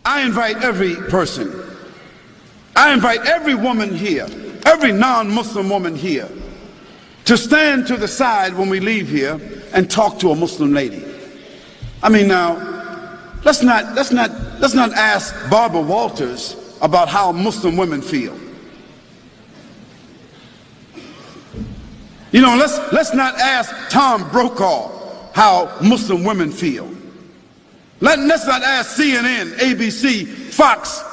I invite every person, I invite every woman here, every non-Muslim woman here, to stand to the side when we leave here and talk to a Muslim lady. I mean, now, let's not ask Barbara Walters about how Muslim women feel. You know, let's not ask Tom Brokaw how Muslim women feel. Let's not ask CNN, ABC, Fox.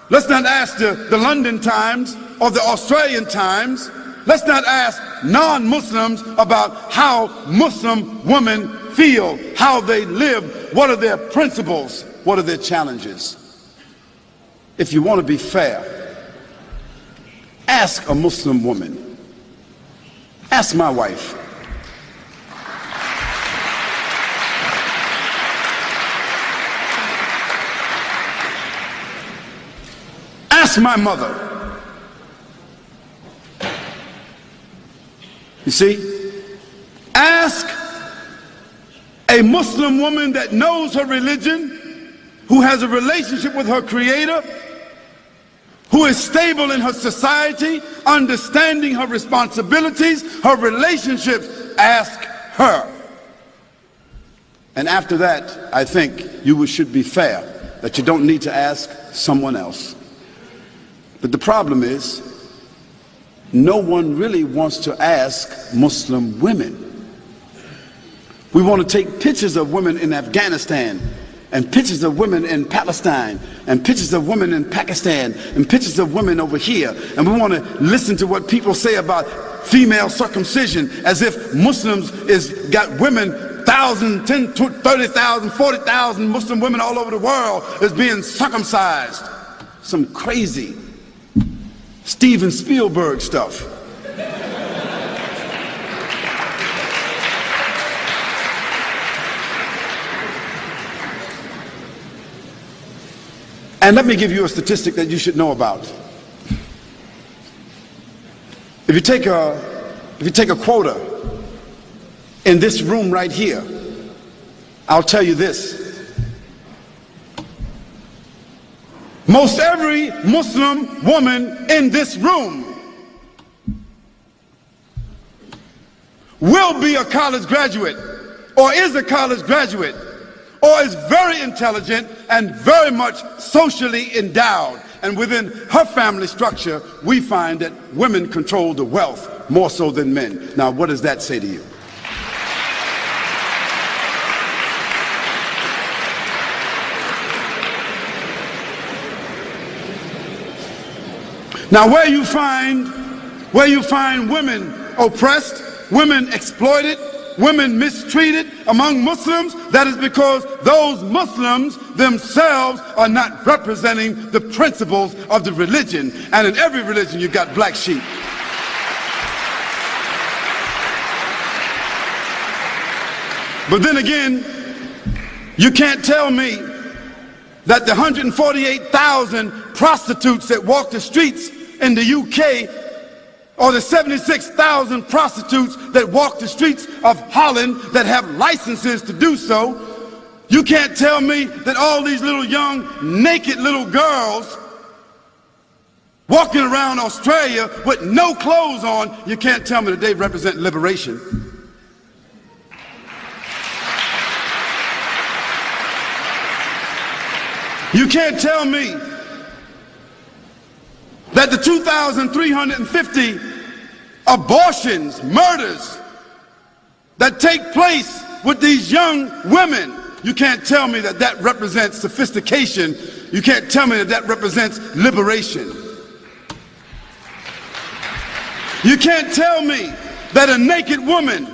Let's not ask the London Times or the Australian Times. Let's not ask non-Muslims about how Muslim women feel, how they live, what are their principles, what are their challenges. If you want to be fair, ask a Muslim woman. Ask my wife. Ask my mother. You see, ask a Muslim woman that knows her religion, who has a relationship with her Creator, who is stable in her society, understanding her responsibilities, her relationships. Ask her. And after that, I think you should be fair, that you don't need to ask someone else. But the problem is, no one really wants to ask Muslim women. We want to take pictures of women in Afghanistan, and pictures of women in Palestine, and pictures of women in Pakistan, and pictures of women over here, and we want to listen to what people say about female circumcision, as if Muslims got women, 1,000, 10, 30,000, 40,000 Muslim women all over the world is being circumcised. Some crazy Steven Spielberg stuff. And let me give you a statistic that you should know about. If you take a quota in this room right here, I'll tell you this. Most every Muslim woman in this room will be a college graduate, or is a college graduate, or is very intelligent and very much socially endowed. And within her family structure, we find that women control the wealth more so than men. Now, what does that say to you? Now, where you find women oppressed, women exploited, women mistreated among Muslims, that is because those Muslims themselves are not representing the principles of the religion. And in every religion you've got black sheep. But then again, you can't tell me that the 148,000 prostitutes that walk the streets in the UK, or the 76,000 prostitutes that walk the streets of Holland that have licenses to do so, you can't tell me that all these little young naked little girls walking around Australia with no clothes on, you can't tell me that they represent liberation. You can't tell me that the 2,350 abortions, murders that take place with these young women, you can't tell me that that represents sophistication. You can't tell me that that represents liberation. You can't tell me that a naked woman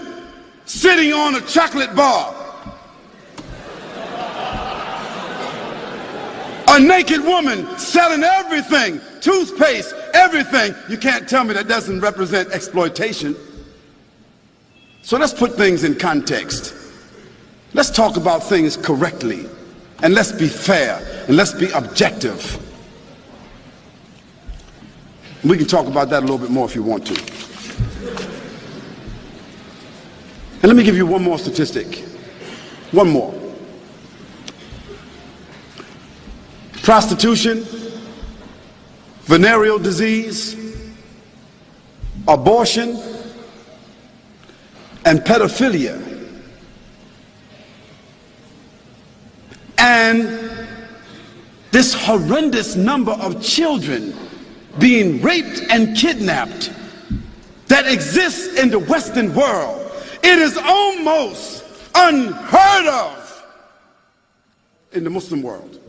sitting on a chocolate bar, a naked woman selling everything, toothpaste, everything, you can't tell me that doesn't represent exploitation. So let's put things in context. Let's talk about things correctly, and let's be fair, and let's be objective. We can talk about that a little bit more if you want to. And let me give you one more statistic. One more. prostitution, venereal disease, abortion, and pedophilia. And this horrendous number of children being raped and kidnapped that exists in the Western world. It is almost unheard of in the Muslim world.